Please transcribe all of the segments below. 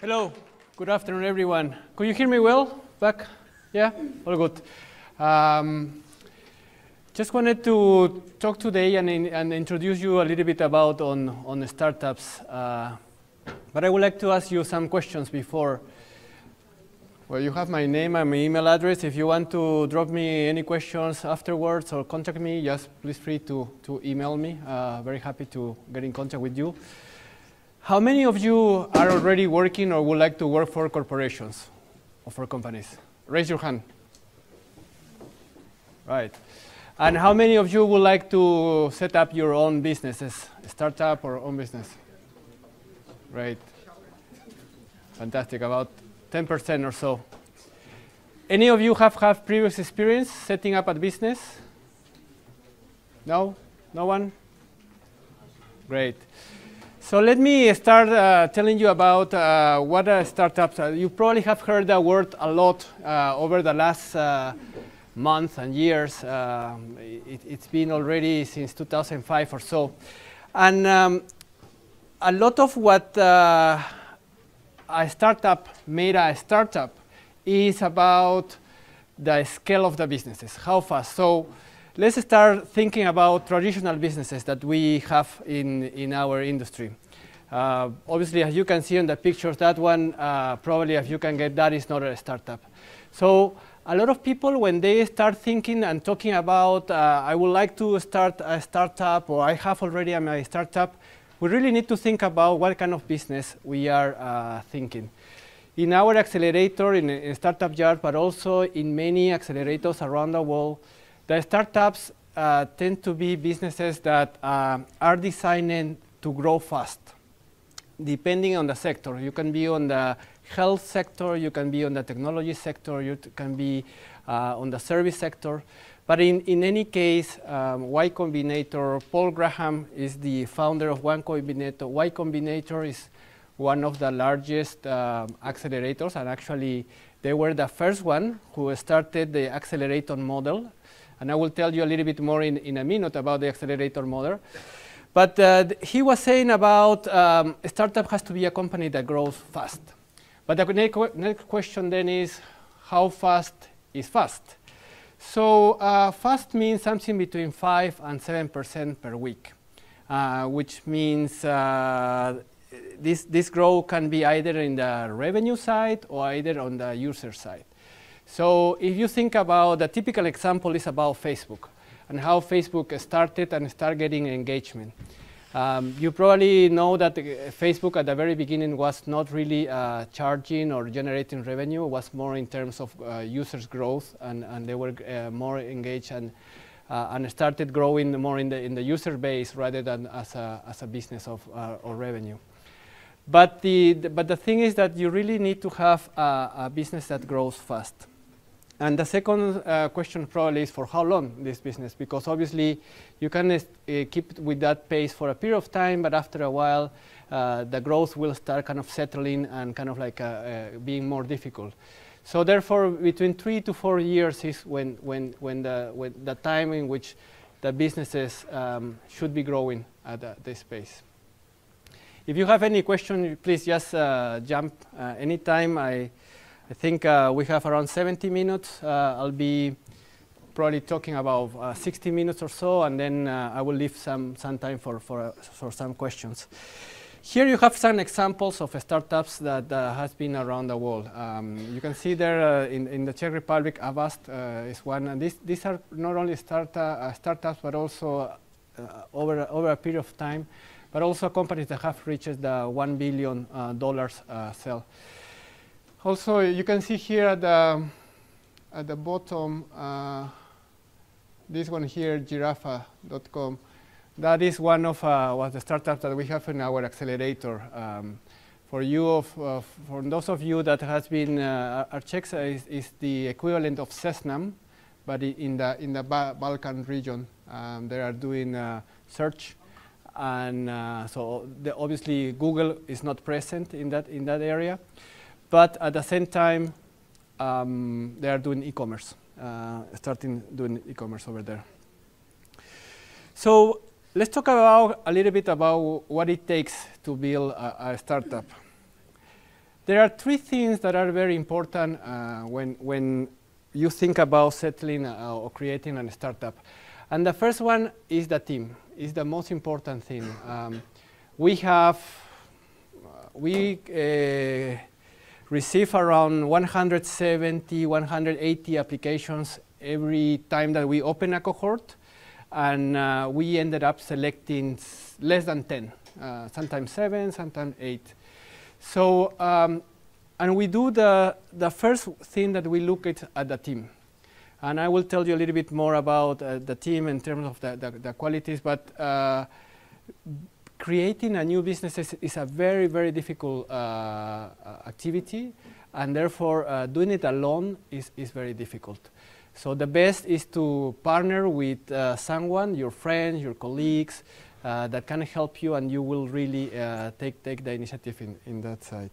Hello, good afternoon, everyone. Could you hear me well? Back? Yeah? All good. Just wanted to talk today and introduce you a little bit about on startups. But I would like to ask you some questions before. Well, you have my name and my email address. If you want to drop me any questions afterwards or contact me, just please free to email me. Very happy to get in contact with you. How many of you are already working or would like to work for corporations or for companies? Raise your hand. Right. And how many of you would like to set up your own businesses, startup or own business? Right. Fantastic. About 10% or so. Any of you have previous experience setting up a business? No? No one? Great. So let me start telling you about what are startups. You probably have heard that word a lot over the last months and years. It's been already since 2005 or so. And a lot of what a startup made a startup is about the scale of the businesses, how fast. So let's start thinking about traditional businesses that we have in our industry. Obviously, as you can see on the pictures, that one, probably if you can get that, is not a startup. So a lot of people, when they start thinking and talking about, I would like to start a startup, or I have already my startup, we really need to think about what kind of business we are thinking. In our accelerator, in StartupYard, but also in many accelerators around the world, the startups tend to be businesses that are designed to grow fast, depending on the sector. You can be on the health sector, you can be on the technology sector, you can be on the service sector. But in any case, Y Combinator, Paul Graham is the founder of Y Combinator. Y Combinator is one of the largest accelerators, and actually they were the first one who started the accelerator model. And I will tell you a little bit more in a minute about the accelerator model. But he was saying about a startup has to be a company that grows fast. But the next question then is, how fast is fast? So fast means something between 5 and 7% per week, which means this growth can be either in the revenue side or either on the user side. So if you think about, the typical example is about Facebook and how Facebook started and started getting engagement. You probably know that Facebook at the very beginning was not really charging or generating revenue. It was more in terms of users' growth, and they were more engaged and started growing more in the user base rather than as a business or revenue. But the thing is that you really need to have a business that grows fast. And the second question probably is for how long this business, because obviously you can keep with that pace for a period of time, but after a while the growth will start kind of settling and kind of like being more difficult. So therefore, between 3 to 4 years is when the time in which the businesses should be growing at this pace. If you have any question, please just jump anytime. I think we have around 70 minutes. I'll be probably talking about 60 minutes or so, and then I will leave some time for some questions. Here you have some examples of startups that has been around the world. You can see there in the Czech Republic, Avast is one, and these are not only startups, but also over a period of time, but also companies that have reached the $1 billion sale. Also, you can see here at the bottom, this one here, giraffa.com. That is one of the startups that we have in our accelerator. For those of you that has been, Archexa is the equivalent of Cessnam, but in the Balkan region. They are doing search, and so obviously Google is not present in that area. But at the same time, they are doing e-commerce, starting doing e-commerce over there. So let's talk about a little bit about what it takes to build a startup. there are three things that are very important when you think about settling or creating a startup. And the first one is the team. It's the most important thing. We receive around 170, 180 applications every time that we open a cohort, and we ended up selecting less than 10, sometimes 7, sometimes 8. So, and we do the first thing that we look at the team. And I will tell you a little bit more about the team in terms of the qualities, but creating a new business is a very, very difficult activity, and therefore doing it alone is very difficult. So the best is to partner with someone, your friends, your colleagues, that can help you, and you will really take the initiative in that side.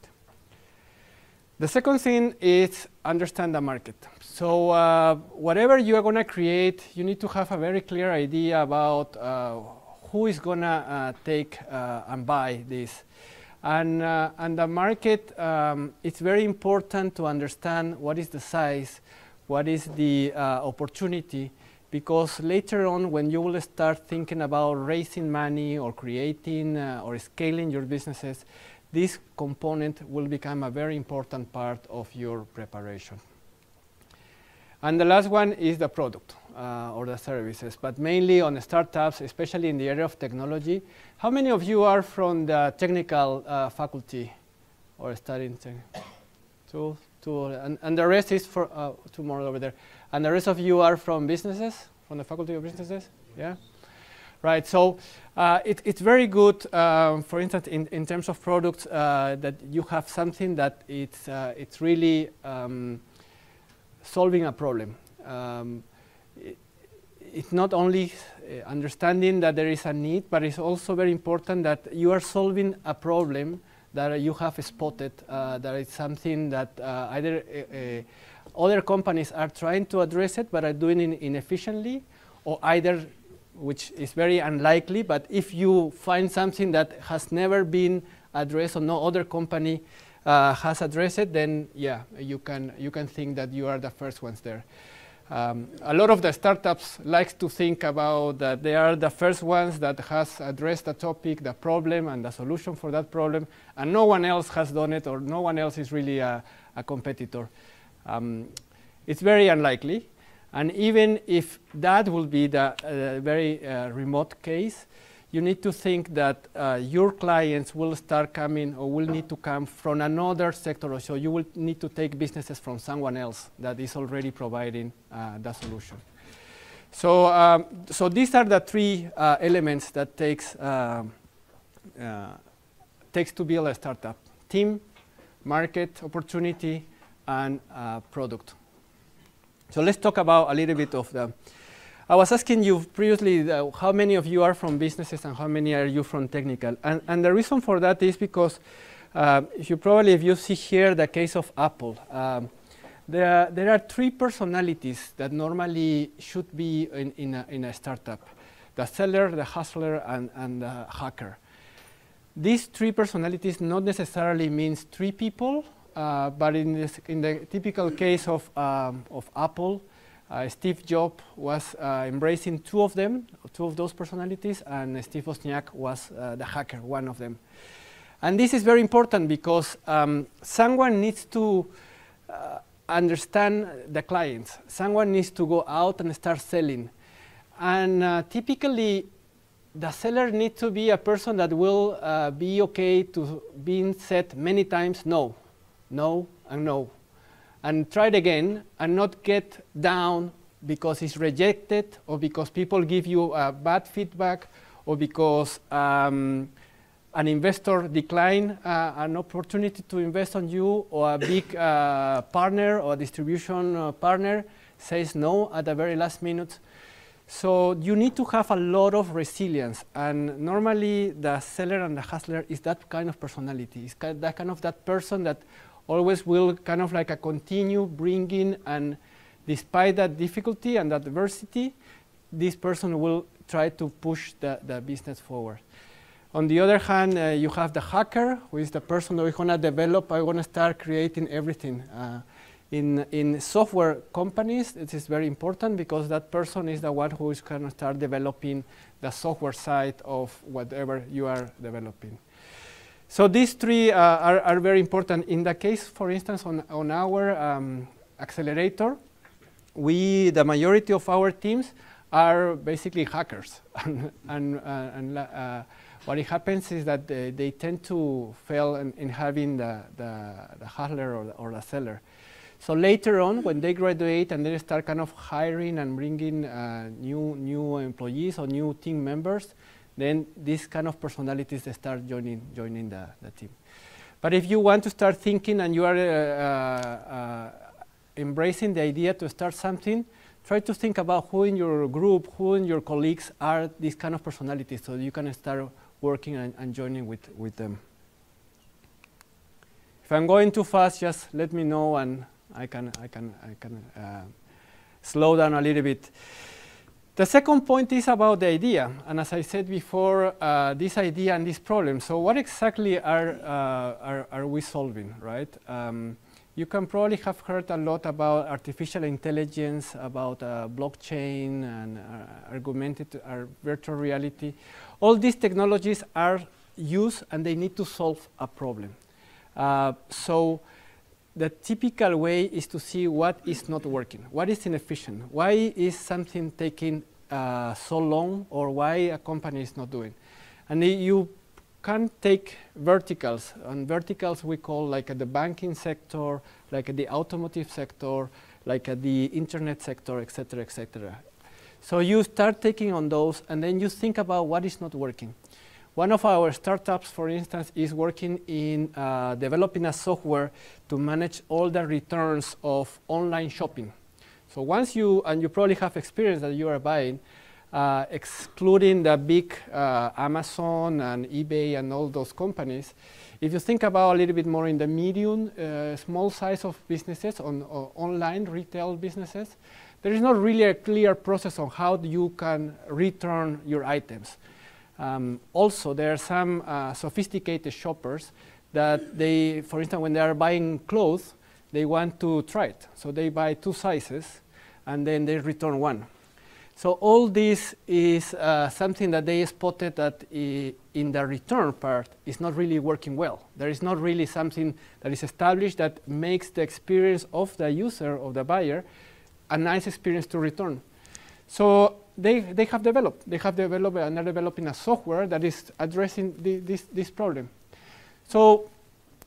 The second thing is understand the market. So whatever you are going to create, you need to have a very clear idea about who is going to take and buy this. And the market, it's very important to understand what is the size, what is the opportunity, because later on when you will start thinking about raising money or creating or scaling your businesses, this component will become a very important part of your preparation. And the last one is the product or the services, but mainly on startups, especially in the area of technology. How many of you are from the technical faculty or studying two, and the rest is for two more over there. And the rest of you are from businesses, from the Faculty of Businesses? Yeah? Right, so it's very good, for instance, in terms of products, that you have something that it's really solving a problem. It's not only understanding that there is a need, but it's also very important that you are solving a problem that you have spotted, that it's something that either other companies are trying to address it, but are doing it inefficiently, or either, which is very unlikely, but if you find something that has never been addressed or no other company has addressed it, then yeah, you can think that you are the first ones there. A lot of the startups like to think about that they are the first ones that has addressed the topic, the problem, and the solution for that problem, and no one else has done it, or no one else is really a competitor. It's very unlikely. And even if that will be the very remote case, you need to think that your clients will start coming or will need to come from another sector, or so you will need to take businesses from someone else that is already providing the solution. So, so these are the three elements that takes to build a startup: team, market opportunity, and product. So let's talk about a little bit of the. I was asking you previously how many of you are from businesses and how many are you from technical, and the reason for that is because if you see here the case of Apple, there are three personalities that normally should be in a startup: the seller, the hustler, and the hacker. These three personalities not necessarily means three people. But in the typical case of Apple, Steve Jobs was embracing two of those personalities, and Steve Wozniak was the hacker, one of them. And this is very important because someone needs to understand the clients. Someone needs to go out and start selling. And typically, the seller needs to be a person that will be okay to being said many times no. No and no, and try it again, and not get down because it's rejected, or because people give you bad feedback, or because an investor decline an opportunity to invest on you, or a big partner or distribution partner says no at the very last minute. So you need to have a lot of resilience, and normally the seller and the hustler is that kind of personality. It's that person that always will kind of like continue bringing, and despite that difficulty and that adversity, this person will try to push the business forward. On the other hand, you have the hacker, who is the person who is going to develop, I want to start creating everything. In software companies, it is very important because that person is the one who is going to start developing the software side of whatever you are developing. So these three are very important. In the case, for instance, on our Accelerator, the majority of our teams are basically hackers. and what happens is that they tend to fail in having the hustler or the seller. So later on, when they graduate and they start kind of hiring and bringing new employees or new team members, then these kind of personalities they start joining the team. But if you want to start thinking and you are embracing the idea to start something, try to think about who in your group, who in your colleagues are these kind of personalities, so you can start working and joining with them. If I'm going too fast, just let me know and I can slow down a little bit. The second point is about the idea, and as I said before, this idea and this problem. So what exactly are we solving, right? You can probably have heard a lot about artificial intelligence, about blockchain and augmented virtual reality. All these technologies are used and they need to solve a problem. So the typical way is to see what is not working, what is inefficient, why is something taking so long, or why a company is not doing. And you can take verticals, and verticals we call like the banking sector, like the automotive sector, like the internet sector, etc., etc. So you start taking on those, and then you think about what is not working. One of our startups, for instance, is working in developing a software to manage all the returns of online shopping. So once you probably have experience that you are buying, excluding the big Amazon and eBay and all those companies, if you think about a little bit more in the medium, small size of businesses, on online retail businesses, there is not really a clear process on how you can return your items. Also, there are some sophisticated shoppers that they, for instance, when they are buying clothes, they want to try it. So they buy 2 sizes and then they return 1. So all this is something that they spotted that in the return part is not really working well. There is not really something that is established that makes the experience of the user, of the buyer, a nice experience to return. So they have developed and are developing a software that is addressing this problem. So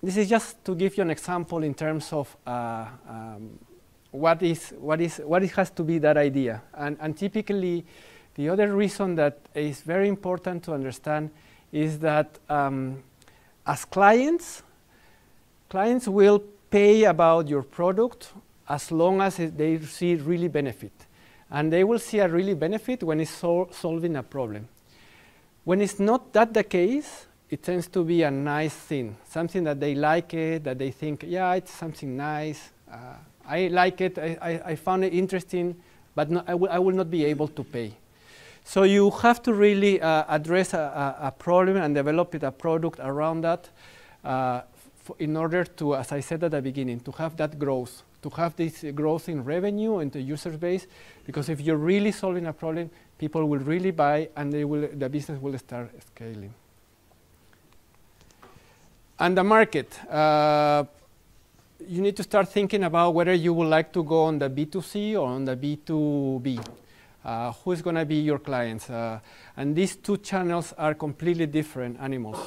this is just to give you an example in terms of what it has to be that idea. And typically, the other reason that is very important to understand is that as clients will pay about your product as long as they see really benefit. And they will see a really benefit when it's solving a problem. When it's not that the case, it tends to be a nice thing, something that they like it, that they think, yeah, it's something nice. I like it, I found it interesting, but no, I will not be able to pay. So you have to really address a problem and develop a product around that in order to, as I said at the beginning, to have that growth, to have this growth in revenue and the user base, because if you're really solving a problem, people will really buy and the business will start scaling. And the market. You need to start thinking about whether you would like to go on the B2C or on the B2B. Who is going to be your clients? And these two channels are completely different animals.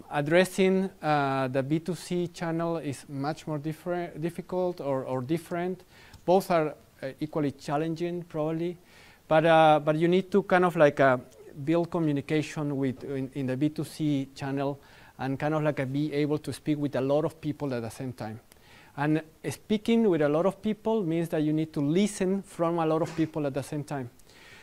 Addressing the B2C channel is much more difficult or different. Both are equally challenging, probably. But you need to kind of like build communication in the B2C channel and kind of like be able to speak with a lot of people at the same time. And speaking with a lot of people means that you need to listen from a lot of people at the same time.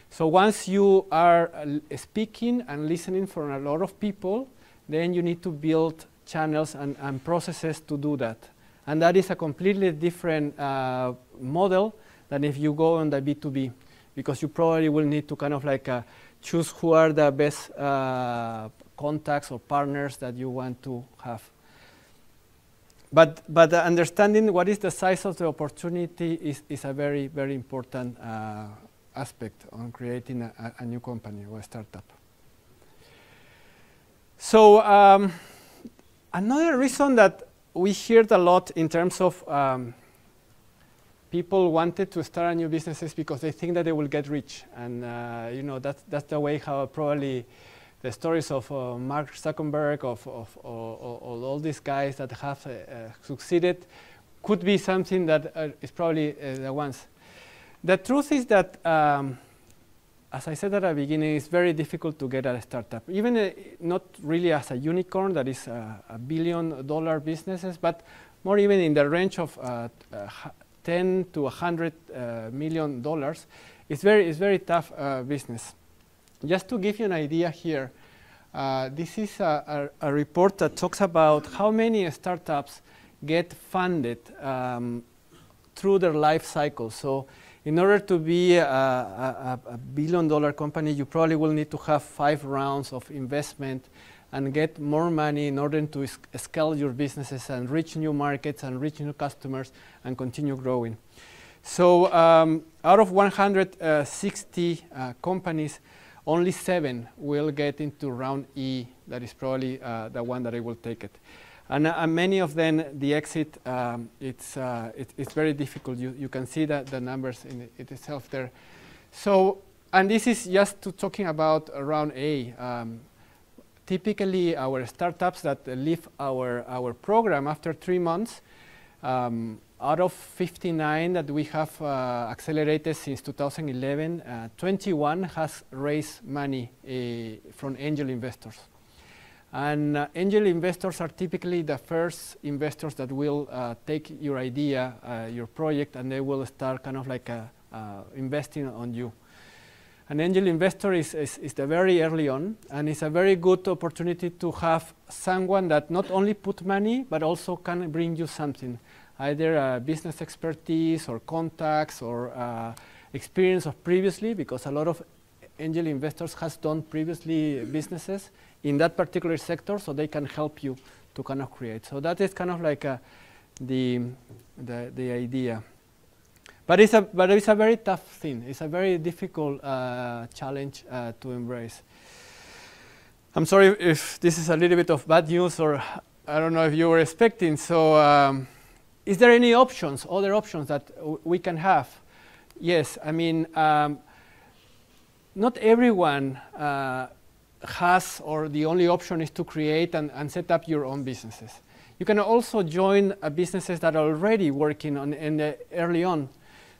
So once you are speaking and listening from a lot of people, then you need to build channels and processes to do that. And that is a completely different model than if you go on the B2B, because you probably will need to kind of like choose who are the best contacts or partners that you want to have. But understanding what is the size of the opportunity is a very, very important aspect on creating a new company or a startup. So another reason that we heard a lot in terms of people wanted to start a new business is because they think that they will get rich, and you know, that's the way how probably the stories of Mark Zuckerberg, of all these guys that have succeeded, could be something that is probably the ones. The truth is that, as I said at the beginning, it's very difficult to get a startup, even not really as a unicorn that is $1 billion businesses, but more even in the range of $10 to $100 million. It's very tough business. Just to give you an idea here, this is a report that talks about how many startups get funded through their life cycle. So in order to be a $1 billion company, you probably will need to have 5 rounds of investment and get more money in order to scale your businesses and reach new markets and reach new customers and continue growing. So out of 160 companies, only 7 will get into round E. That is probably the one that I will take it. And many of them, the exit, it's very difficult. You can see that the numbers in it itself there. So, and this is just talking about round A. Typically, our startups that leave our program after 3 months, out of 59 that we have accelerated since 2011, 21 has raised money from angel investors. And angel investors are typically the first investors that will take your idea, your project, and they will start kind of like investing on you. An angel investor is the very early on, and it's a very good opportunity to have someone that not only put money, but also can bring you something, either business expertise or contacts or experience of previously, because a lot of angel investors has done previously businesses in that particular sector, so they can help you to kind of create. So that is kind of like the idea. But it's a very tough thing. It's a very difficult challenge to embrace. I'm sorry if this is a little bit of bad news, or I don't know if you were expecting. So is there any options, other options that we can have? Yes, I mean, not everyone has, or the only option is to create and set up your own businesses. You can also join businesses that are already working on early on.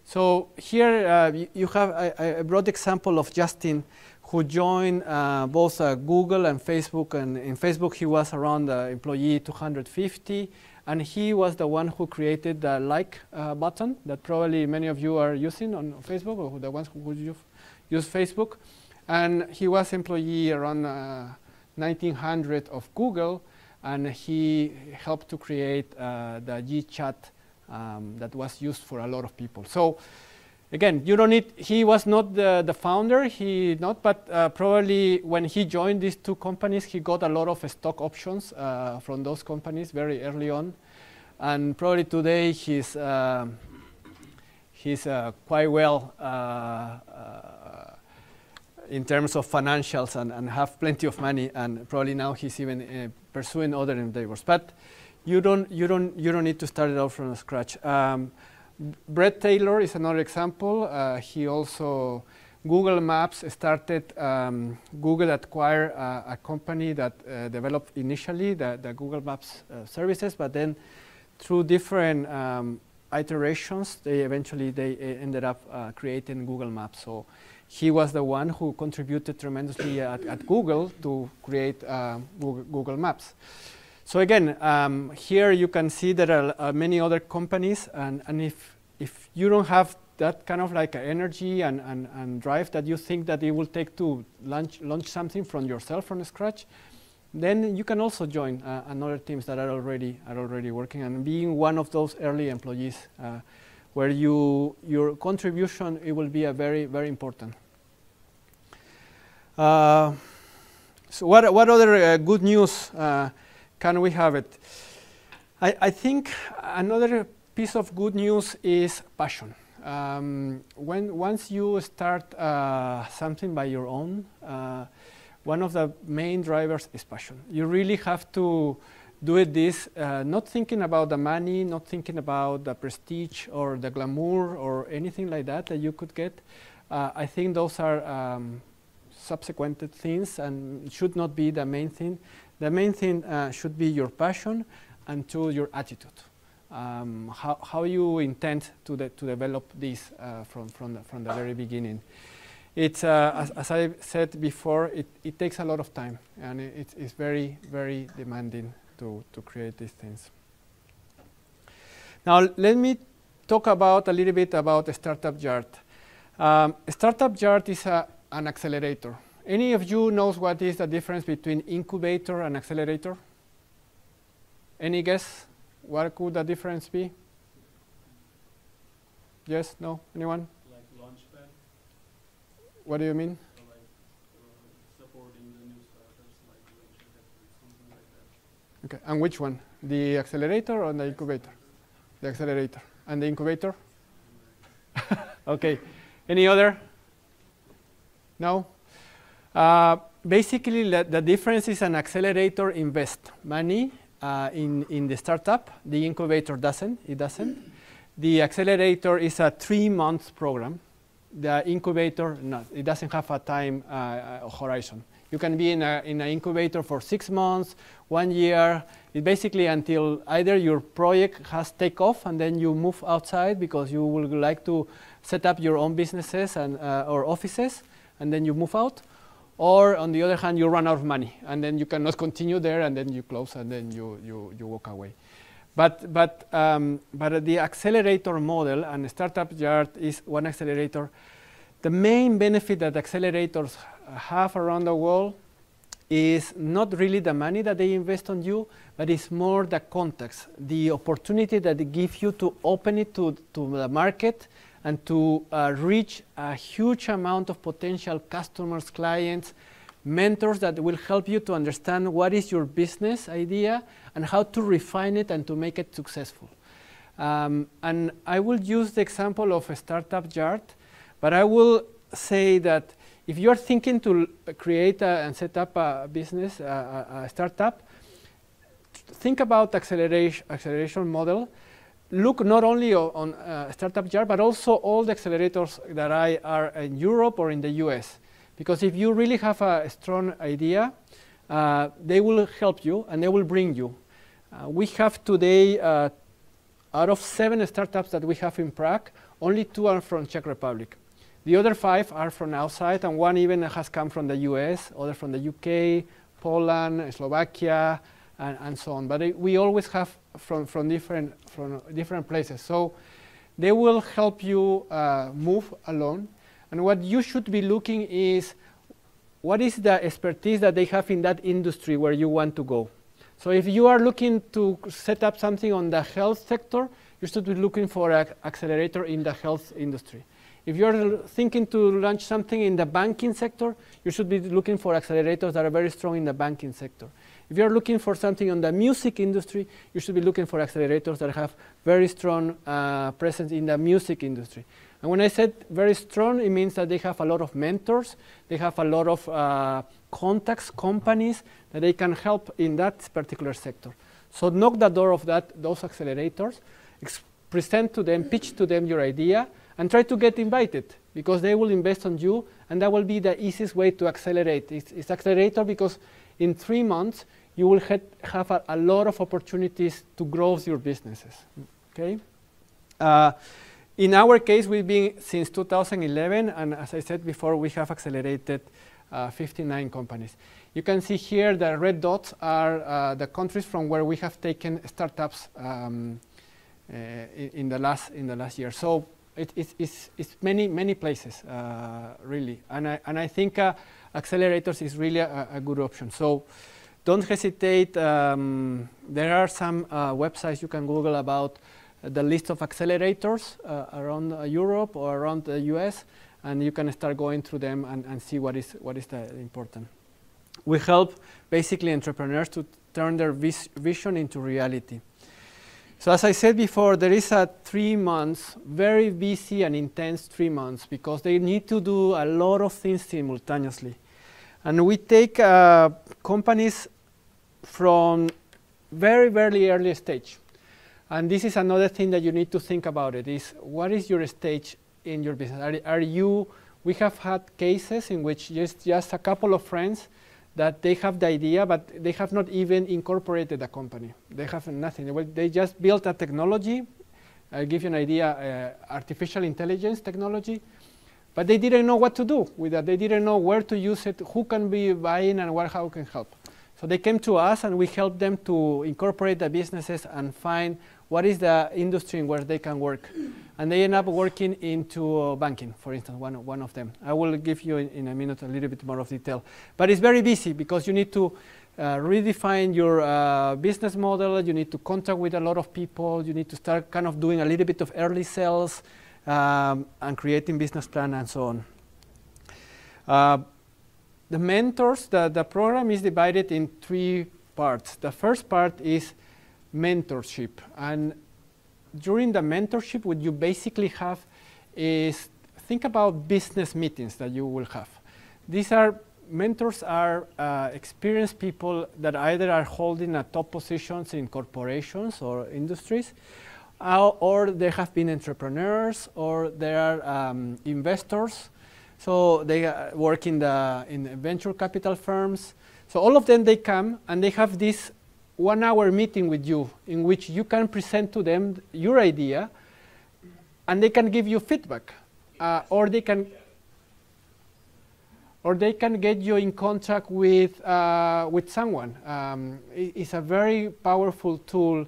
So here you have a broad example of Justin, who joined both Google and Facebook. And in Facebook, he was around employee 250. And he was the one who created the like button that probably many of you are using on Facebook, or the ones who use Facebook. And he was employee around 1900 of Google. And he helped to create the GChat that was used for a lot of people. So again, you don't need, he was not the founder, but probably when he joined these 2 companies, he got a lot of stock options from those companies very early on. And probably today he's quite well in terms of financials and have plenty of money, and probably now he's even pursuing other endeavors. But you don't need to start it out from scratch. Brett Taylor is another example. He also, Google Maps started, Google acquired a company that developed initially the Google Maps services, but then through different iterations, they ended up creating Google Maps. So he was the one who contributed tremendously at Google to create Google Maps. So again, here you can see there are many other companies, and if you don't have that kind of like energy and drive that you think that it will take to launch something from yourself from scratch, then you can also join another teams that are already working, and being one of those early employees, where your contribution, it will be a very, very important. So what other good news can we have it? I think another piece of good news is passion. Once you start something by your own, one of the main drivers is passion. You really have to do this not thinking about the money, not thinking about the prestige or the glamour or anything like that you could get. I think those are subsequent things and should not be the main thing. The main thing should be your passion and your attitude. How you intend to develop this from the very beginning. It's as I said before, it takes a lot of time, and it's very, very demanding to create these things. Now let me talk a little bit about StartupYard. StartupYard is an accelerator. Any of you knows what is the difference between incubator and accelerator? Any guess? What could the difference be? Yes? No? Anyone? Like launchpad. What do you mean? So like supporting the new startups, like venture capital, something like that. Okay. And which one? The accelerator or the incubator? The accelerator. And the incubator? Okay. Any other? No? Basically, the difference is an accelerator invests money in the startup. The incubator doesn't. It doesn't. The accelerator is a 3-month program. The incubator, no, it doesn't have a time horizon. You can be in an incubator for 6 months, 1 year. It's basically until either your project has take off and then you move outside because you would like to set up your own businesses and or offices, and then you move out. Or on the other hand, you run out of money, and then you cannot continue there, and then you close, and then you walk away. But the accelerator model, and StartupYard is one accelerator. The main benefit that accelerators have around the world is not really the money that they invest on you, but it's more the context, the opportunity that they give you to open it to the market and to reach a huge amount of potential customers, clients, mentors that will help you to understand what is your business idea and how to refine it and to make it successful. And I will use the example of a StartupYard, but I will say that if you're thinking to create and set up a business, a startup, think about acceleration model. Look not only on StartupYard, but also all the accelerators that are in Europe or in the US. Because if you really have a strong idea, they will help you and they will bring you. We have today, out of 7 startups that we have in Prague, only 2 are from Czech Republic. The other 5 are from outside, and 1 even has come from the US, other from the UK, Poland, Slovakia, and so on. But we always have from different places. So they will help you move along. And what you should be looking is what is the expertise that they have in that industry where you want to go. So if you are looking to set up something on the health sector, you should be looking for an accelerator in the health industry. If you're thinking to launch something in the banking sector, you should be looking for accelerators that are very strong in the banking sector. If you're looking for something on the music industry, you should be looking for accelerators that have very strong presence in the music industry. And when I said very strong, it means that they have a lot of mentors, they have a lot of contacts, companies that they can help in that particular sector. So knock the door of those accelerators, present to them, pitch to them your idea, and try to get invited, because they will invest on you, and that will be the easiest way to accelerate. It's accelerator because in 3 months, you will have a lot of opportunities to grow your businesses, okay? In our case, we've been since 2011, and as I said before, we have accelerated 59 companies. You can see here the red dots are the countries from where we have taken startups in the last year. So it's many places, really, and I think accelerators is really a good option. So don't hesitate. There are some websites you can Google about the list of accelerators around Europe or around the US, and you can start going through them and see what is the important. we help basically entrepreneurs to turn their vision into reality. So as I said before, there is a 3 months, very busy and intense 3 months, because they need to do a lot of things simultaneously. And we take companies from very, very early stage. And this is another thing that you need to think about it, is what is your stage in your business? We have had cases in which just a couple of friends that they have the idea, but they have not even incorporated a company. They have nothing. They just built a technology. I'll give you an idea, artificial intelligence technology, but they didn't know what to do with that. They didn't know where to use it, who can be buying, and how can help. So they came to us, and we helped them to incorporate the businesses and find what is the industry in where they can work. And they end up working into banking, for instance, one of them. I will give you in a minute a little bit more of detail. But it's very busy because you need to redefine your business model. You need to contact with a lot of people. You need to start kind of doing a little bit of early sales and creating business plan and so on. The mentors, the program is divided in 3 parts. The first part is mentorship. And during the mentorship, what you basically have is, think about business meetings that you will have. Mentors are experienced people that either are holding top positions in corporations or industries, or they have been entrepreneurs, or they are investors. So they work in venture capital firms. So all of them, they come and they have this 1-hour meeting with you in which you can present to them your idea and they can give you feedback, or they can get you in contact with someone. It's a very powerful tool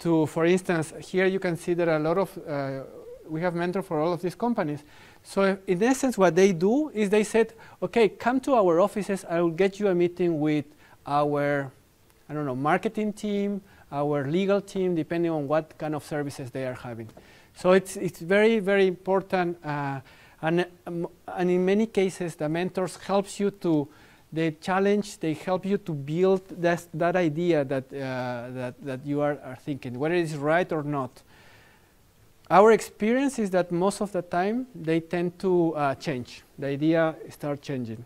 to, for instance, here you can see that a lot of we have mentors for all of these companies. So in essence, what they do is they said, okay, come to our offices, I will get you a meeting with our, I don't know, marketing team, our legal team, depending on what kind of services they are having. So it's very, very important, and in many cases, the mentors helps you to, they help you to build that idea that you are thinking, whether it's right or not. Our experience is that most of the time, they tend to change. The idea starts changing.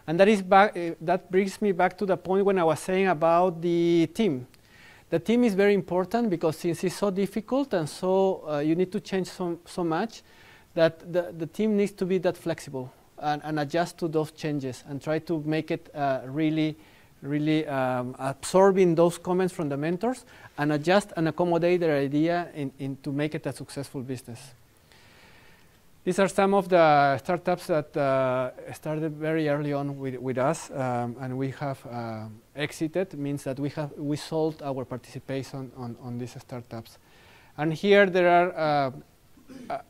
And that brings me back to the point when I was saying about the team. The team is very important because since it's so difficult and so you need to change so much, that the team needs to be that flexible and adjust to those changes and try to make it really absorbing those comments from the mentors and adjust and accommodate their idea to make it a successful business. These are some of the startups that started very early on with us, and we have exited. It means that we sold our participation on these startups. And here there are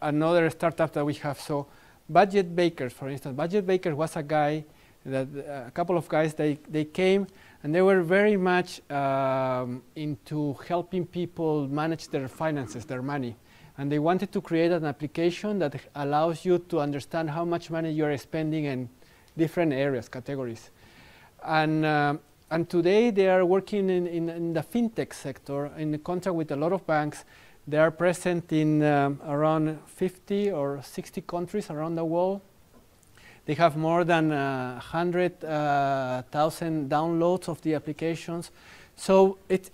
another startup that we have. So Budget Bakers, for instance. Budget Bakers was a guy that a couple of guys, they came and they were very much into helping people manage their finances, their money. And they wanted to create an application that allows you to understand how much money you're spending in different areas, categories. And today they are working in the fintech sector, in contact with a lot of banks. They are present in around 50 or 60 countries around the world. They have more than 100,000 downloads of the applications. So it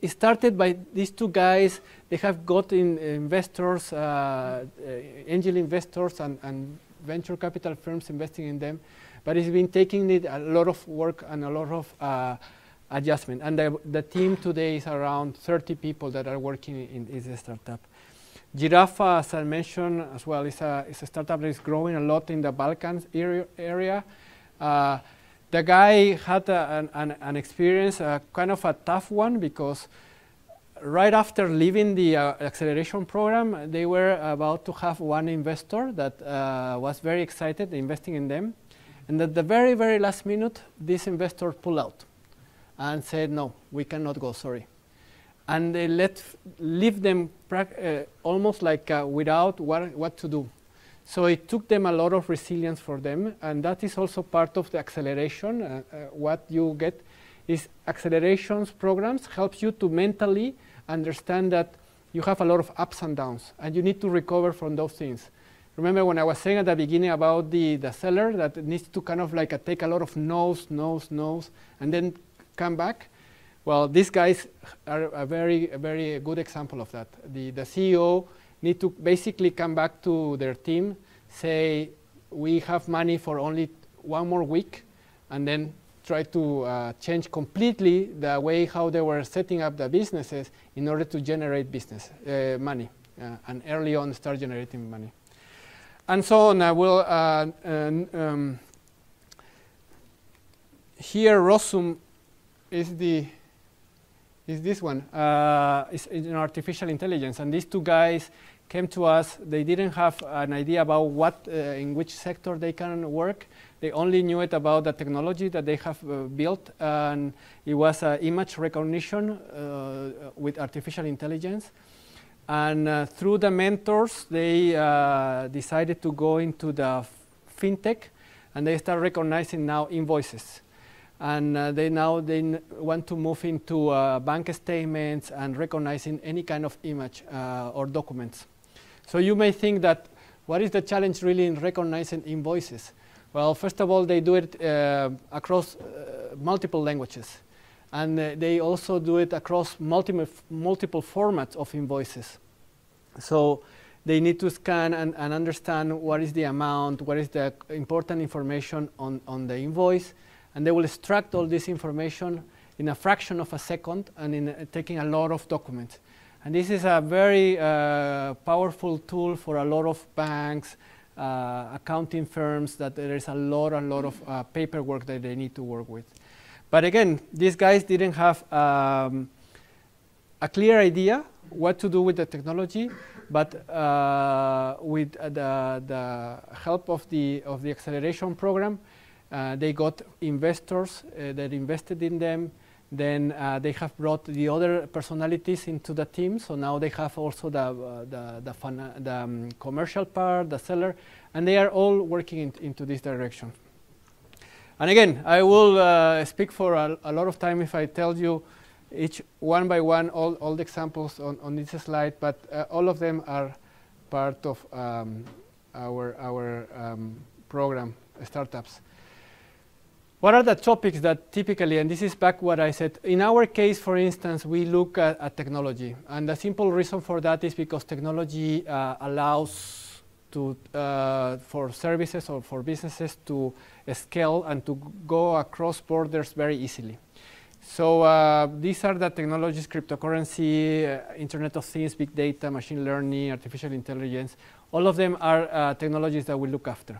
started by these 2 guys. They have got investors, angel investors and venture capital firms investing in them. But it's been taking it a lot of work and a lot of adjustment. And the team today is around 30 people that are working in this startup. Giraffe, as I mentioned as well, is a startup that is growing a lot in the Balkans area. The guy had an experience, kind of a tough one, because right after leaving the acceleration program, they were about to have one investor that was very excited investing in them. And at the very, very last minute, this investor pulled out and said, no, we cannot go, sorry. And they leave them almost like without what to do. So it took them a lot of resilience for them, and that is also part of the acceleration. What you get is accelerations programs help you to mentally understand that you have a lot of ups and downs, and you need to recover from those things. Remember when I was saying at the beginning about the seller that needs to kind of like take a lot of no's, and then come back? Well, these guys are a very good example of that. The CEO need to basically come back to their team, say, we have money for only 1 more week, and then try to change completely the way how they were setting up the businesses in order to generate business money, and early on start generating money. And so on. I will here Rosum is this one. Is in artificial intelligence, and these two guys came to us. They didn't have an idea about what in which sector they can work. They only knew it about the technology that they have built, and it was image recognition with artificial intelligence. And through the mentors, they decided to go into the fintech, and they start recognizing now invoices. And they want to move into bank statements and recognizing any kind of image or documents. So you may think that what is the challenge really in recognizing invoices? Well, first of all, they do it across multiple languages, and they also do it across multiple formats of invoices. So they need to scan and understand what is the amount, what is the important information on the invoice, and they will extract all this information in a fraction of a second and in taking a lot of documents. And this is a very powerful tool for a lot of banks, accounting firms, that there is a lot of paperwork that they need to work with. But again, these guys didn't have a clear idea what to do with the technology, but with the help of the acceleration program, they got investors that invested in them. Then they have brought the other personalities into the team. So now they have also the commercial part, the seller, and they are all working into this direction. And again, I will speak for a lot of time if I tell you each one by one all the examples on this slide, but all of them are part of our program, Startups. What are the topics that typically, and this is back what I said, in our case, for instance, we look at technology. And the simple reason for that is because technology allows for services or for businesses to scale and to go across borders very easily. So these are the technologies: cryptocurrency, Internet of Things, big data, machine learning, artificial intelligence. All of them are technologies that we look after.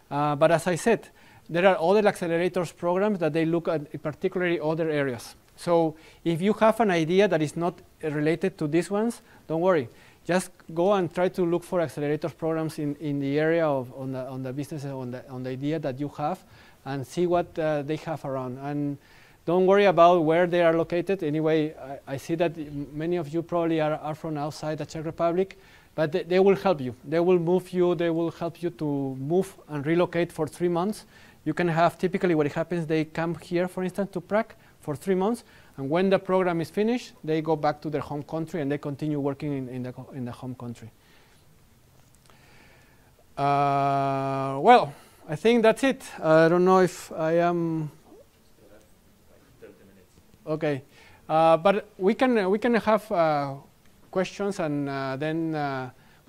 But as I said, there are other accelerators programs that they look at particularly other areas. So if you have an idea that is not related to these ones, don't worry. Just go and try to look for accelerators programs in the area of on the business, on the idea that you have, and see what they have around. And don't worry about where they are located. Anyway, I see that many of you probably are from outside the Czech Republic, but they will help you. They will move you. They will help you to move and relocate for 3 months. You can have, typically what happens, they come here, for instance, to Prague for 3 months, and when the program is finished, they go back to their home country and they continue working in the home country. Well, I think that's it. I don't know if I am... Okay, but we can have questions, and then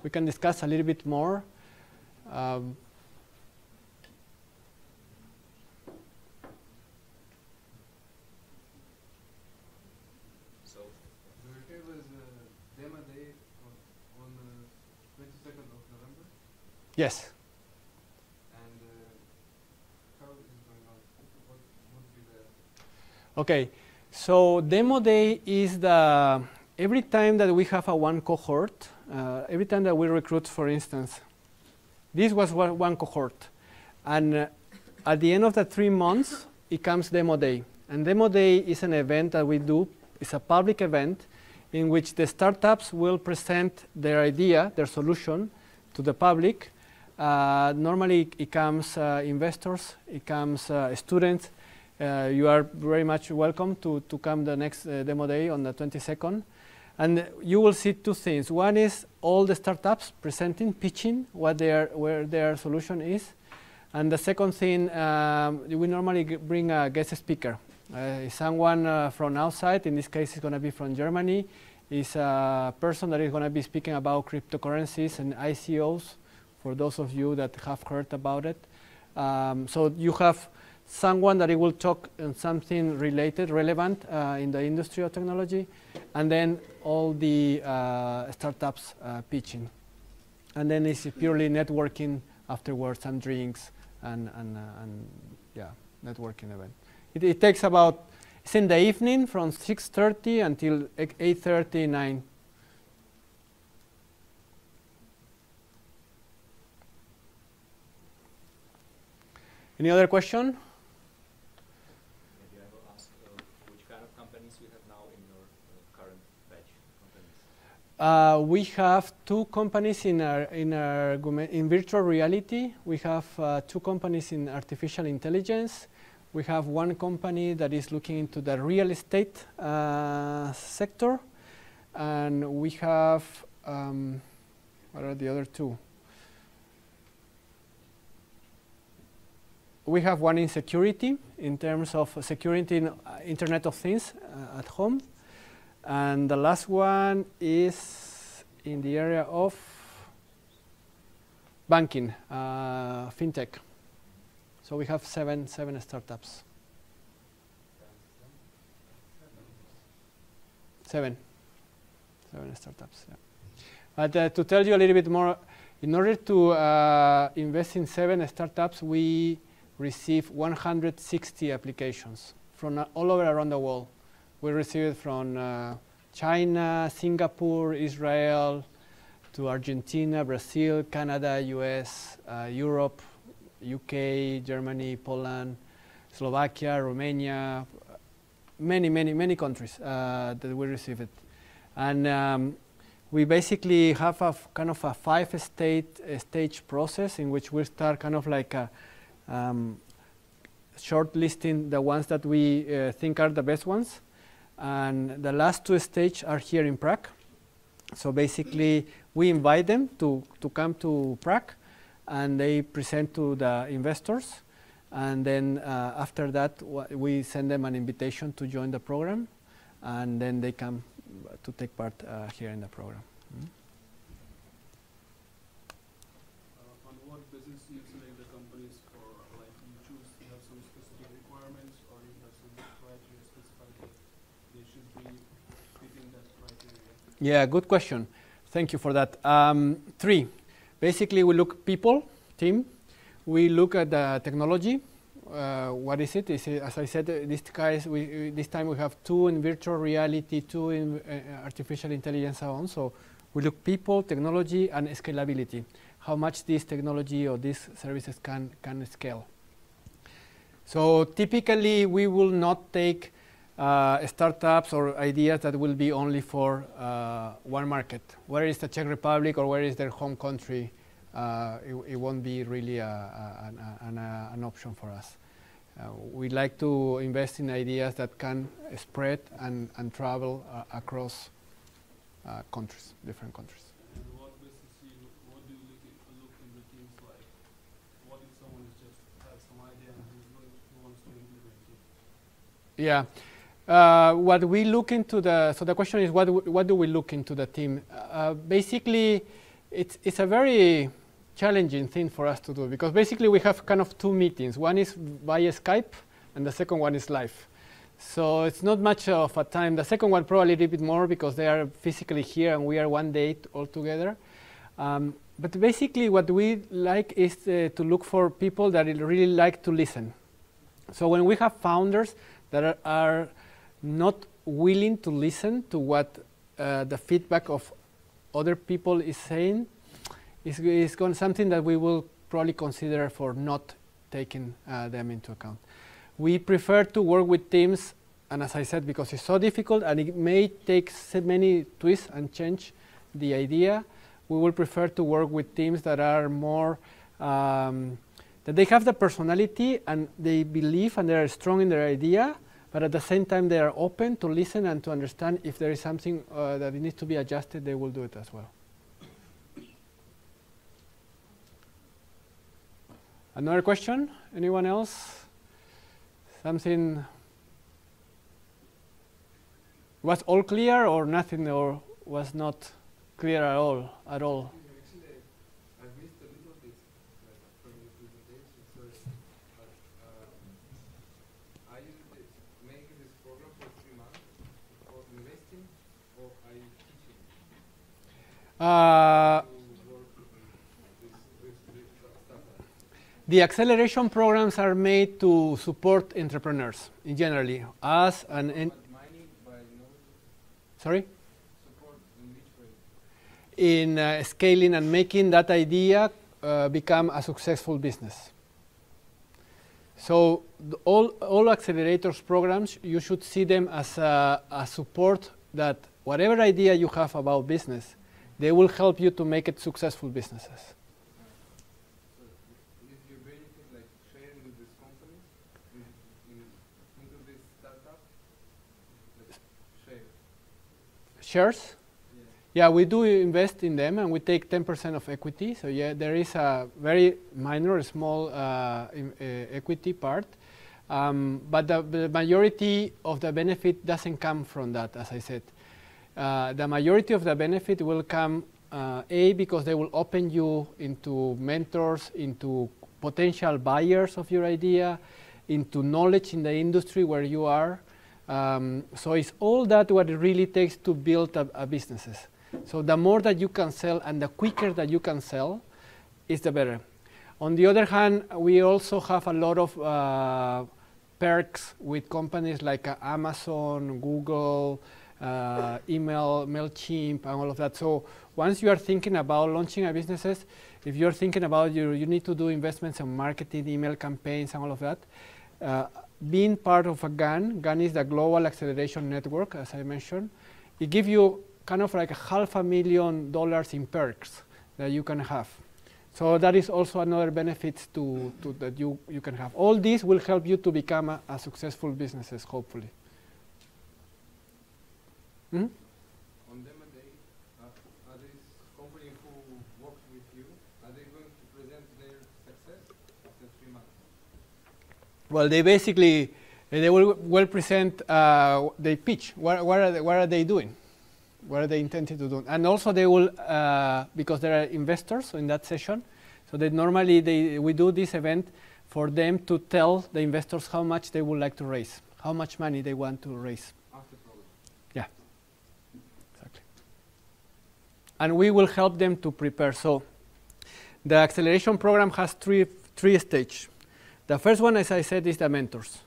we can discuss a little bit more. Yes. And how is it going on? What would be the... Okay, so demo day is every time that we have one cohort, every time that we recruit, for instance, this was one cohort, and at the end of the 3 months, it comes demo day. And demo day is an event that we do. It's a public event in which the startups will present their idea, their solution, to the public. Normally it comes investors, it comes students. You are very much welcome to come the next demo day on the 22nd. And you will see two things. One is all the startups presenting, pitching where their solution is. And the second thing, we normally bring a guest speaker. Someone from outside, in this case it's going to be from Germany, is a person that is going to be speaking about cryptocurrencies and ICOs, for those of you that have heard about it. So you have someone that will talk on something related, relevant in the industry of technology, and then all the startups pitching. And then it's purely networking afterwards, some drinks, and yeah, networking event. It takes about, it's in the evening from 6:30 until 8:30, 9. Any other question? Maybe I will ask which kind of companies you have now in your current batch companies? We have two companies in virtual reality. We have two companies in artificial intelligence. We have one company that is looking into the real estate sector. And we have, what are the other two? We have one in security, in terms of security in Internet of Things at home. And the last one is in the area of banking, fintech. So we have seven startups. Seven startups, yeah. But to tell you a little bit more, in order to invest in 7 startups, we receive 160 applications from all over around the world. We received from China, Singapore, Israel, to Argentina, Brazil, Canada, US, Europe, UK, Germany, Poland, Slovakia, Romania, many countries that we received it. And we basically have a kind of a 5-stage process in which we start kind of like a shortlisting the ones that we think are the best ones. And the last 2 stages are here in Prague. So basically we invite them to come to Prague, and they present to the investors. And then after that, we send them an invitation to join the program, and then they come to take part here in the program. On what basis do you select the companies for? Like, you choose, you have some specific requirements, or you have some criteria specified that they should be fitting that criteria? Yeah, good question. Thank you for that. 3. Basically, we look people, team. We look at the technology. What is it? As I said, this time we have 2 in virtual reality, 2 in artificial intelligence, so on. So we look people, technology, and scalability. How much this technology or these services can scale. So typically, we will not take startups or ideas that will be only for one market. Where is the Czech Republic or where is their home country? It won't be really an option for us. We like to invest in ideas that can spread and travel across countries, different countries. And what basis what do you look in the teams like? What if someone just has some idea and who wants to implement it? Yeah. What we look into so the question is what do we look into the team? Basically, it's a very challenging thing for us to do, because basically we have kind of 2 meetings. One is via Skype and the second one is live. So it's not much of a time. The second one probably a little bit more because they are physically here and we are one day all together. But basically what we like is to look for people that really like to listen. So when we have founders that are not willing to listen to what the feedback of other people is saying, is something that we will probably consider for not taking them into account. We prefer to work with teams, and as I said, because it's so difficult and it may take so many twists and change the idea, we will prefer to work with teams that are more that they have the personality and they believe and they are strong in their idea, but at the same time they are open to listen and to understand if there is something that needs to be adjusted, they will do it as well. Another question? Anyone else? Something was all clear or nothing, or was not clear at all? Actually, I missed a little bit from your presentation, sorry. Are you making this program for 3 months for investing, or are you teaching? The acceleration programs are made to support entrepreneurs in generally. As an sorry? Support in which way? In scaling and making that idea become a successful business. So all accelerators programs, you should see them as a support that whatever idea you have about business, they will help you to make it successful businesses. Shares? Yeah, we do invest in them and we take 10% of equity. So yeah, there is a very minor, small equity part. But the majority of the benefit doesn't come from that, as I said. The majority of the benefit will come, because they will open you into mentors, into potential buyers of your idea, into knowledge in the industry where you are. So it's all that what it really takes to build a businesses. So the more that you can sell and the quicker that you can sell is the better. On the other hand, we also have a lot of perks with companies like Amazon, Google, email, MailChimp, and all of that. So once you are thinking about launching a businesses, if you're thinking about you need to do investments in marketing, email campaigns, and all of that, being part of a GAN is the Global Acceleration Network, as I mentioned. It gives you kind of like $500,000 in perks that you can have. So that is also another benefit that you can have. All these will help you to become a successful businesses, hopefully. Mm-hmm? On them, are these companies who work with you, are they going to present their success after 3 months? Well, they basically, they will present, they pitch. What are they doing? What are they intending to do? And also they will, because there are investors in that session, so they normally, we do this event for them to tell the investors how much they would like to raise, how much money they want to raise. After program. Yeah, exactly. And we will help them to prepare. So the acceleration program has three stages. The first one, as I said, is the mentors.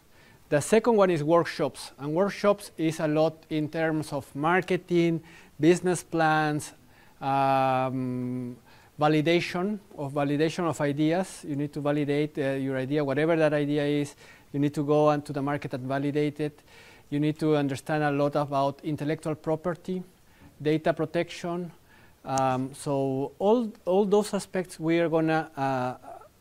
The second one is workshops, and workshops is a lot in terms of marketing, business plans, validation of ideas. You need to validate your idea, whatever that idea is. You need to go onto the market and validate it. You need to understand a lot about intellectual property, data protection. So all those aspects we are gonna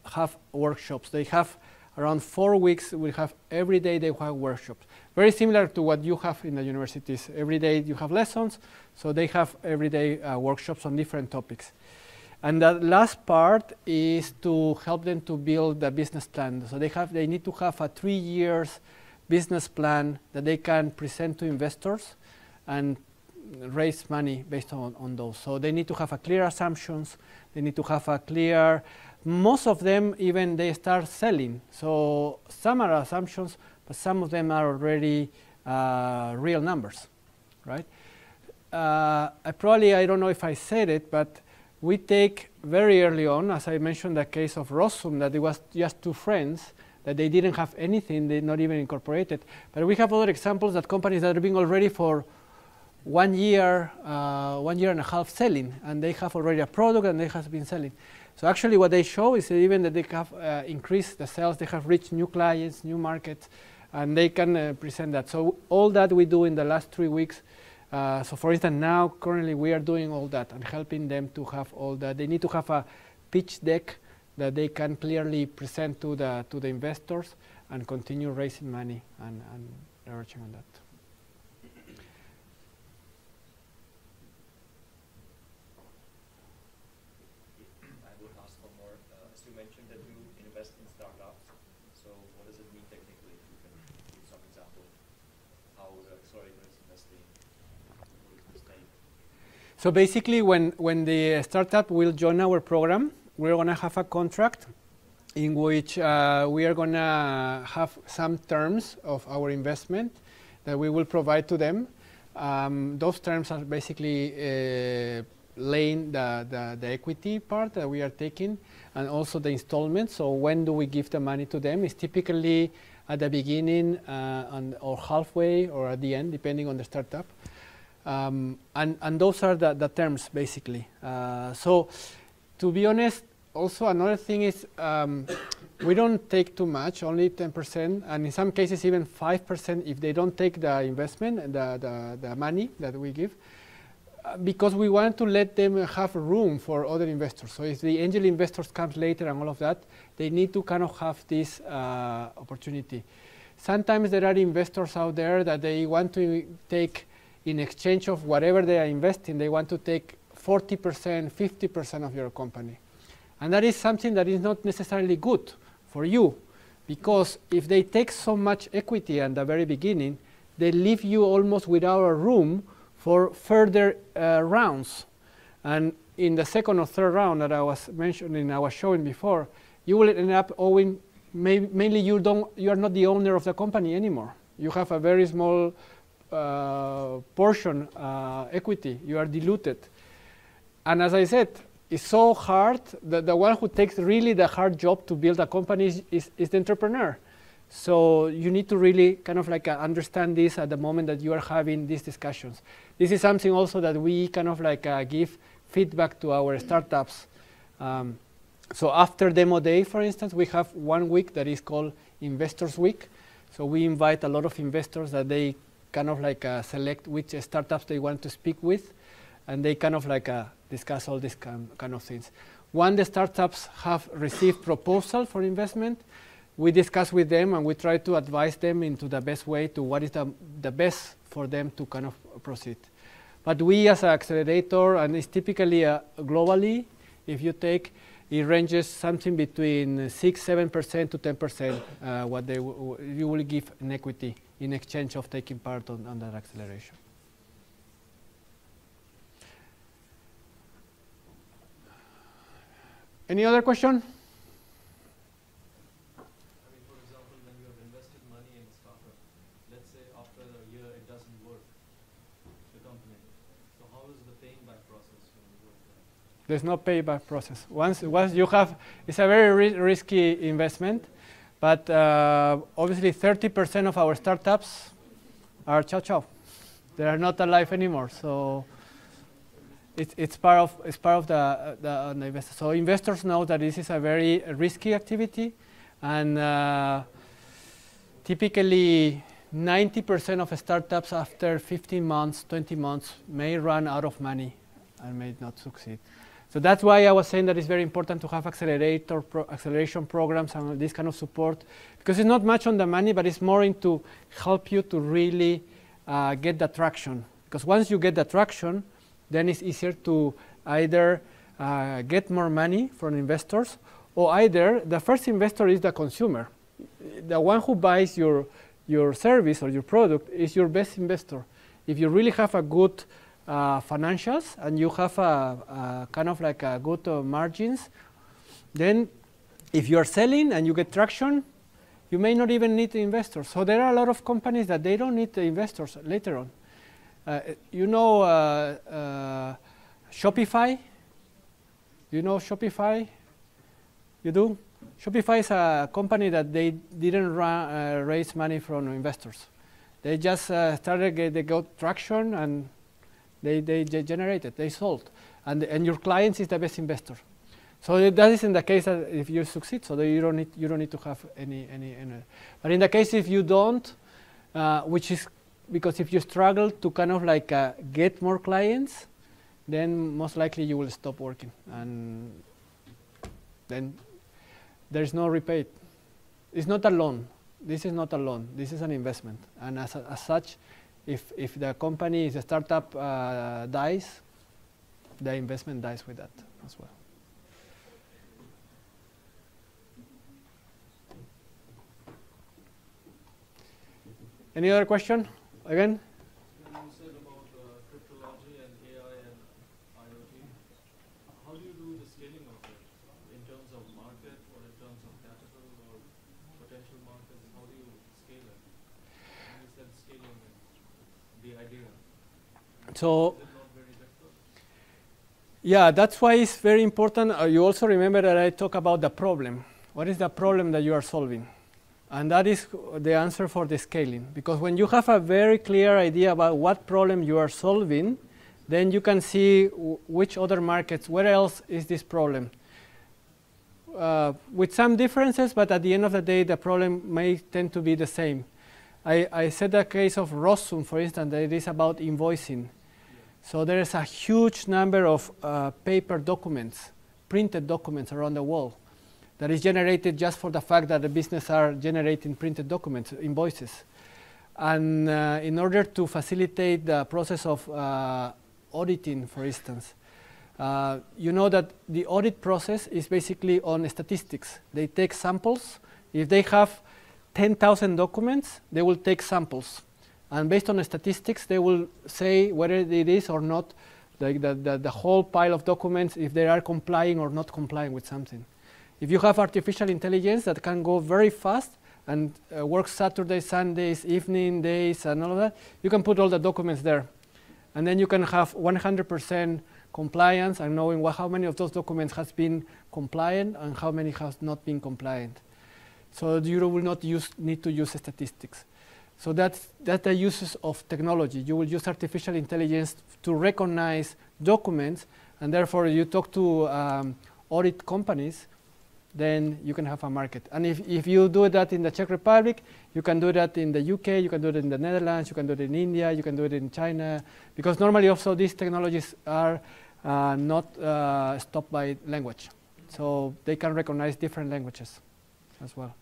have workshops. They have around 4 weeks. We have every day they have workshops. Very similar to what you have in the universities. Every day you have lessons, so they have every day workshops on different topics. And the last part is to help them to build the business plan. So they need to have a 3 years business plan that they can present to investors and raise money based on those. So they need to have a clear assumptions. They need to have a clear. Most of them, even they start selling. So some are assumptions, but some of them are already real numbers, right? I don't know if I said it, but we take very early on, as I mentioned the case of Rossum, that it was just 2 friends, that they didn't have anything, they not even incorporated. But we have other examples that companies that are being already for 1 year, 1 year and a half selling, and they have already a product and they have been selling. So actually what they show is that even that they have increased the sales, they have reached new clients, new markets, and they can present that. So all that we do in the last 3 weeks. So for instance, now currently we are doing all that and helping them to have all that. They need to have a pitch deck that they can clearly present to the investors and continue raising money and leveraging on that. I would ask for more. As you mentioned that you invest in startups, so what does it mean technically? If you can give some example how the accelerator is investing, what is the stake? So basically, when the startup will join our program, we're going to have a contract in which we are going to have some terms of our investment that we will provide to them. Those terms are basically laying the equity part that we are taking and also the installments. So when do we give the money to them? It's typically at the beginning or halfway or at the end, depending on the startup. And those are the terms, basically. So to be honest, also another thing is we don't take too much, only 10%, and in some cases even 5% if they don't take the investment, the money that we give, because we want to let them have room for other investors. So if the angel investors comes later and all of that, they need to kind of have this opportunity. Sometimes there are investors out there that they want to take, in exchange of whatever they are investing, they want to take 40%, 50% of your company. And that is something that is not necessarily good for you, because if they take so much equity at the very beginning, they leave you almost without a room for further rounds. And in the second or third round that I was mentioning, I was showing before, you will end up owing, mainly you are not the owner of the company anymore. You have a very small portion equity. You are diluted. And as I said, it's so hard that the one who takes really the hard job to build a company is the entrepreneur. So you need to really kind of like understand this at the moment that you are having these discussions. This is something also that we kind of like give feedback to our startups. So after demo day, for instance, we have 1 week that is called Investors Week. So we invite a lot of investors that they kind of like select which startups they want to speak with, and they kind of like discuss all these kind of things. When the startups have received proposal for investment, we discuss with them and we try to advise them into the best way to what is the best for them to kind of proceed. But we as an accelerator, and it's typically globally, if you take, it ranges something between 6-7% to 10% what you will give in equity in exchange of taking part on that acceleration. Any other question? I mean, for example, when you have invested money in a startup, let's say after a year it doesn't work, the company. So how is the paying back process when you work there? There's no payback process. Once you have, it's a very risky investment, but obviously 30% of our startups are ciao. They are not alive anymore. So it's part of the investor. So investors know that this is a very risky activity, and typically 90% of startups after 15 months, 20 months may run out of money and may not succeed. So that's why I was saying that it's very important to have acceleration programs and this kind of support, because it's not much on the money, but it's more into help you to really get the traction. Because once you get the traction, then it's easier to either get more money from investors, or either the first investor is the consumer. The one who buys your service or your product is your best investor. If you really have a good financials and you have a kind of like a good margins, then if you are selling and you get traction, you may not even need the investors. So there are a lot of companies that they don't need the investors later on. You know Shopify? You know Shopify? You do? Shopify is a company that they didn't raise money from investors. They just they got traction and they generated, they sold. And your client is the best investor. So that isn't the case that if you succeed, so that you don't need to have any. But in the case if you don't, which is because if you struggle to kind of like get more clients, then most likely you will stop working, and then there's no rebate. It's not a loan. This is not a loan. This is an investment. And as such, if the company, if the startup dies, the investment dies with that as well. Any other question? Again? When you said about cryptology and AI and IoT, how do you do the scaling of it in terms of market or in terms of capital or potential markets? How do you scale it? And you said scaling the idea. So, Is it not very difficult? yeah, that's why it's very important. You also remember that I talk about the problem. What is the problem that you are solving? And that is the answer for the scaling. Because when you have a very clear idea about what problem you are solving, then you can see which other markets, where else is this problem. With some differences, but at the end of the day, the problem may tend to be the same. I said the case of Rossum, for instance, that it is about invoicing. So there is a huge number of paper documents, printed documents around the world that is generated just for the fact that the business are generating printed documents, invoices. And in order to facilitate the process of auditing, for instance, you know that the audit process is basically on statistics. They take samples. If they have 10,000 documents, they will take samples. And based on the statistics, they will say whether it is or not, like the whole pile of documents, if they are complying or not complying with something. If you have artificial intelligence that can go very fast and work Saturdays, Sundays, evening days, and all of that, you can put all the documents there. And then you can have 100% compliance and knowing how many of those documents has been compliant and how many has not been compliant. So you will not need to use statistics. So that's the uses of technology. You will use artificial intelligence to recognize documents, and therefore you talk to audit companies, then you can have a market. And if you do that in the Czech Republic, you can do that in the UK, you can do it in the Netherlands, you can do it in India, you can do it in China, because normally also these technologies are not stopped by language. So they can recognize different languages as well.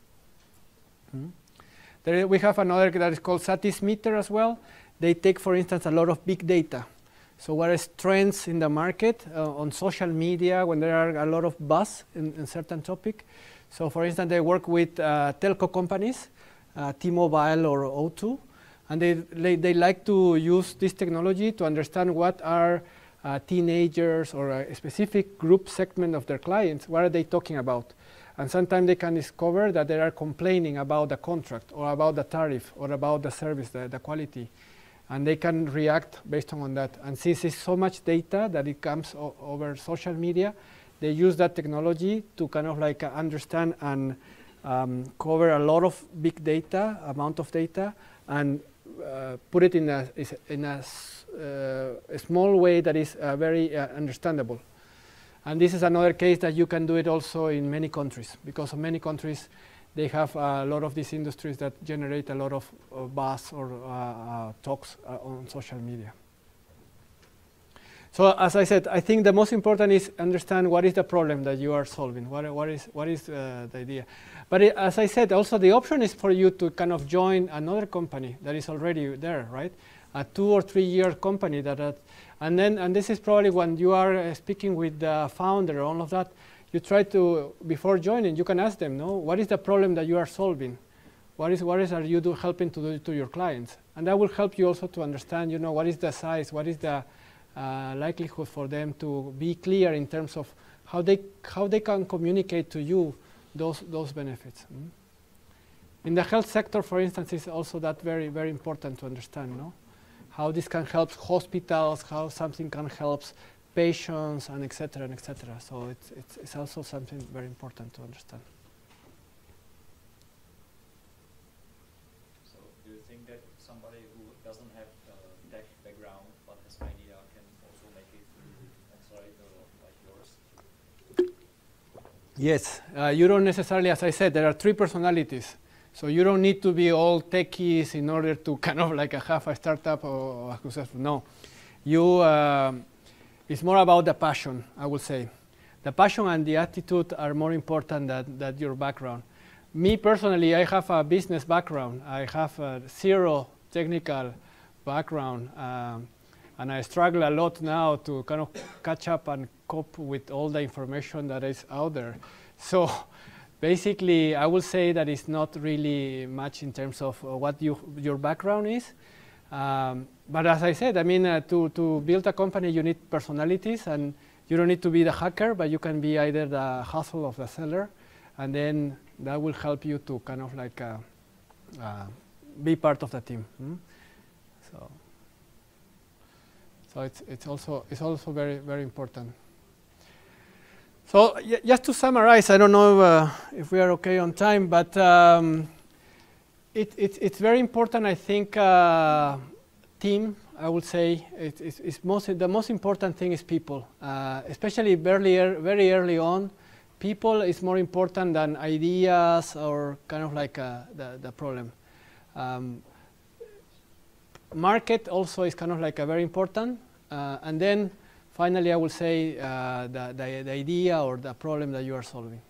There we have another that is called Satismeter as well. They take, for instance, a lot of big data. So what is trends in the market on social media when there are a lot of buzz in certain topic. So for instance, they work with telco companies, T-Mobile or O2, and they like to use this technology to understand what are teenagers or a specific group segment of their clients, what are they talking about. And sometimes they can discover that they are complaining about the contract or about the tariff or about the service, the quality. And they can react based on that. And since it's so much data that it comes over social media, they use that technology to kind of like understand and cover a lot of big data, amount of data, and put it in a small way that is very understandable. And this is another case that you can do it also in many countries, because in many countries they have a lot of these industries that generate a lot of buzz or talks on social media. So as I said, I think the most important is understand what is the problem that you are solving, what is the idea. But as I said, also the option is for you to kind of join another company that is already there, right? A 2 or 3 year company and this is probably when you are speaking with the founder, all of that, you try to, before joining, you can ask them, no, what is the problem that you are solving? What are you helping to do to your clients? And that will help you also to understand, what is the size, what is the likelihood for them to be clear in terms of how they can communicate to you those benefits. In the health sector, for instance, is also that very, very important to understand, no? How this can help hospitals, how something can help patients, and etc. and etc. So it's also something very important to understand. So do you think that somebody who doesn't have tech background but has an idea can also make it through Accelerator like yours? Yes, you don't necessarily, as I said, there are 3 personalities. So you don't need to be all techies in order to kind of like have a startup or a successful. No, it's more about the passion, I would say. the passion and the attitude are more important than your background. Me personally, I have a business background. I have a zero technical background, and I struggle a lot now to kind of catch up and cope with all the information that is out there. So basically, I will say that it's not really much in terms of what your background is. But as I said, I mean, to build a company, you need personalities, and you don't need to be the hacker, but you can be either the hustle of the seller, and then that will help you to kind of like be part of the team. So it's also very, very important. So just to summarize, I don't know if we are okay on time, but it's very important, I think, team, I would say. The most important thing is people, especially very early on. People is more important than ideas or kind of like the problem. Market also is kind of like very important, and then finally I will say the idea or the problem that you are solving.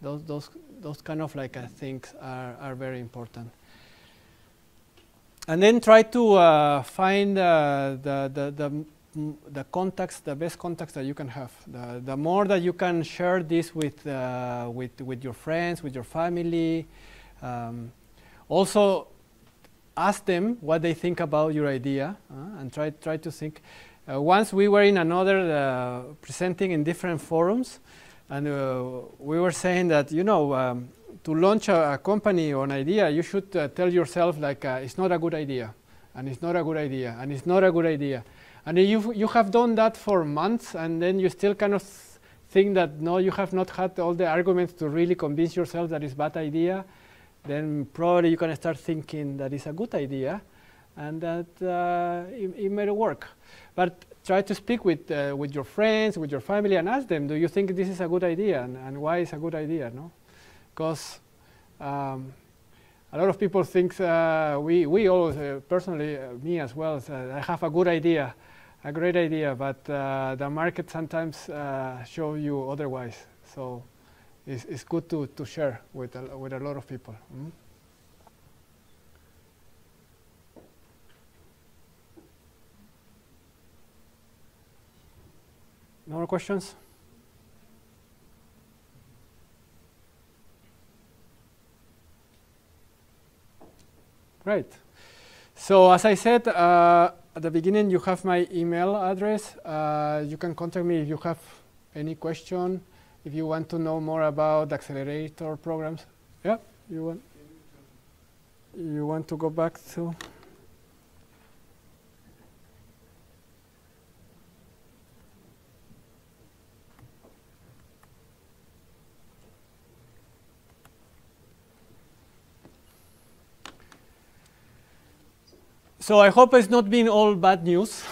Those kind of like things are very important. And then try to find the contacts, the best contacts that you can have. The more that you can share this with your friends, with your family. Also, ask them what they think about your idea, and try to think. Once we were in another presenting in different forums, and we were saying that, you know, to launch a company or an idea, you should tell yourself like it's not a good idea, and it's not a good idea, and it's not a good idea. And you have done that for months, and then you still kind of think that no, you have not had all the arguments to really convince yourself that it's a bad idea. Then probably you can start thinking that it's a good idea, and that it may work. But try to speak with your friends, with your family, and ask them, do you think this is a good idea, and why is a good idea? No, because a lot of people think we always personally, me as well, I have a good idea, a great idea, but the market sometimes show you otherwise. So it's good to share with a lot of people. No more questions? Great. So as I said at the beginning, you have my email address. You can contact me if you have any question. If you want to know more about the Accelerator programs. Yeah, you want to go back to? So I hope it's not been all bad news,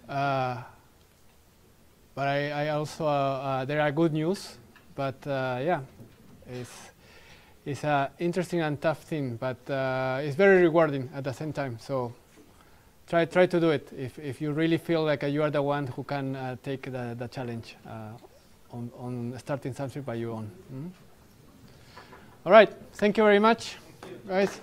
but I also there are good news. But yeah, it's an interesting and tough thing, but it's very rewarding at the same time. So try to do it if you really feel like you are the one who can take the challenge on starting something by your own. All right, thank you very much, guys.